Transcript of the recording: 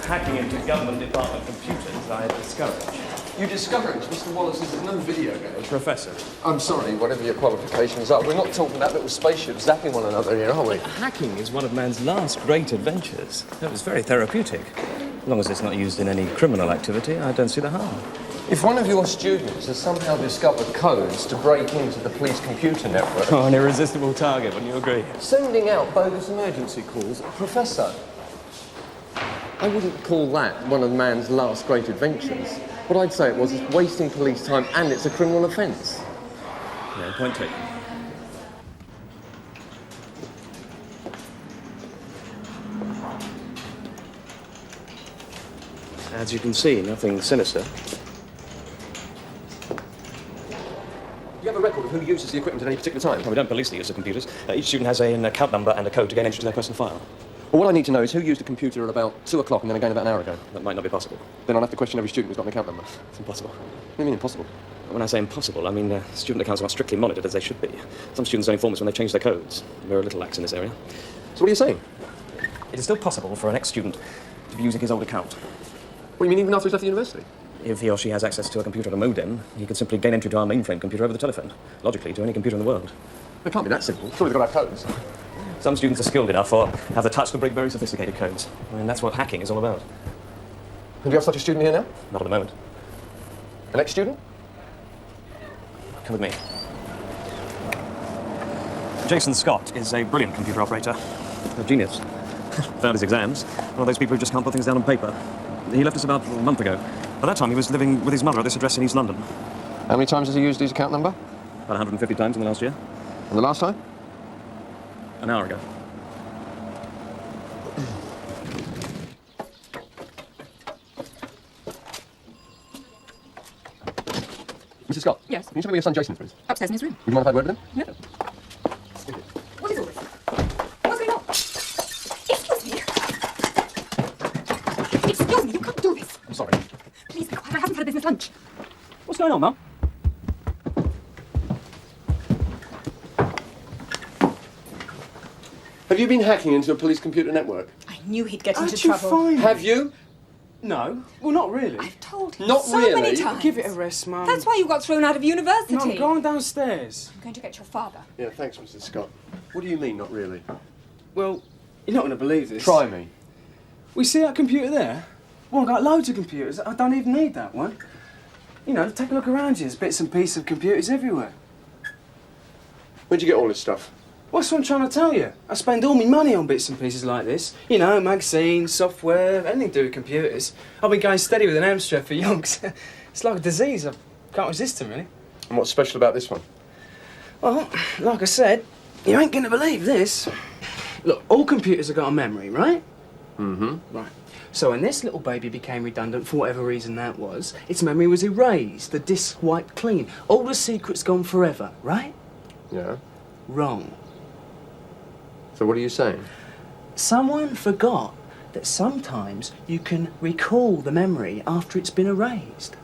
hacking into government department computers, I discourage. You discourage? Mr. Wallace, there's no video game. Professor. I'm sorry, whatever your qualifications are. We're not talking about little spaceships zapping one another here, are we? Hacking is one of man's last great adventures. It's very therapeutic. As long as it's not used in any criminal activity, I don't see the harm. If one of your students has somehow discovered codes to break into the police computer network... Oh, an irresistible target, wouldn't you agree? Sending out bogus emergency calls. Professor, I wouldn't call that one of man's last great adventures. What I'd say it was is wasting police time and it's a criminal offence. Yeah, point taken. As you can see, nothing sinister. Do you have a record of who uses the equipment at any particular time? Well, we don't police the use of computers. Each student has an account number and a code to gain entry to their personal file. Well, what I need to know is who used the computer at about 2 o'clock and then again about an hour ago. That might not be possible. Then I'll have to question every student who's got an account number. It's impossible. What do you mean impossible? When I say impossible, I mean student accounts are not strictly monitored as they should be. Some students don't inform us when they've changed their codes. We're a little lax in this area. So what are you saying? It is still possible for an ex-student to be using his old account. What do you mean even after he's left the university? If he or she has access to a computer and a modem, he can simply gain entry to our mainframe computer over the telephone. Logically, to any computer in the world. It can't be that simple. Surely they've got to have codes. Some students are skilled enough or have the touch to break very sophisticated codes. And that's what hacking is all about. Do you have such a student here now? Not at the moment. An ex-student? Come with me. Jason Scott is a brilliant computer operator. A genius. Failed his exams. One of those people who just can't put things down on paper. He left us about a month ago. By that time, he was living with his mother at this address in East London. How many times has he used his account number? About 150 times in the last year. And the last time? An hour ago. Mrs. Scott? Yes? Can you tell me where your son Jason is? Upstairs in his room. Would you mind if I had a word with him? No. What is all this? What's going on? Excuse me. Excuse me, you can't do this. I'm sorry. Please be quiet, I haven't had a business lunch. What's going on, Mum? Have you been hacking into a police computer network? I knew he'd get into Aren't you trouble. fine? Have you? No. Well, not really. I've told him Not so really? many times. Give it a rest, Mum. That's why you got thrown out of university. Mum, go on downstairs. I'm going to get your father. Yeah, thanks, Mrs. Scott. What do you mean, not really? Well, you're not going to believe this. Try me. We see that computer there? Well, I've got loads of computers. I don't even need that one. You know, take a look around you. There's bits and pieces of computers everywhere. Where'd you get all this stuff? What's what I'm trying to tell you? I spend all my money on bits and pieces like this. You know, magazines, software, anything to do with computers. I've been going steady with an Amstrad for yonks. It's like a disease. I can't resist them, really. And what's special about this one? Well, like I said, you ain't going to believe this. Look, all computers have got a memory, right? Mm-hmm. Right. So when this little baby became redundant, for whatever reason that was, its memory was erased, the disk wiped clean. All the secrets gone forever, right? Yeah. Wrong. So what are you saying? Someone forgot that sometimes you can recall the memory after it's been erased.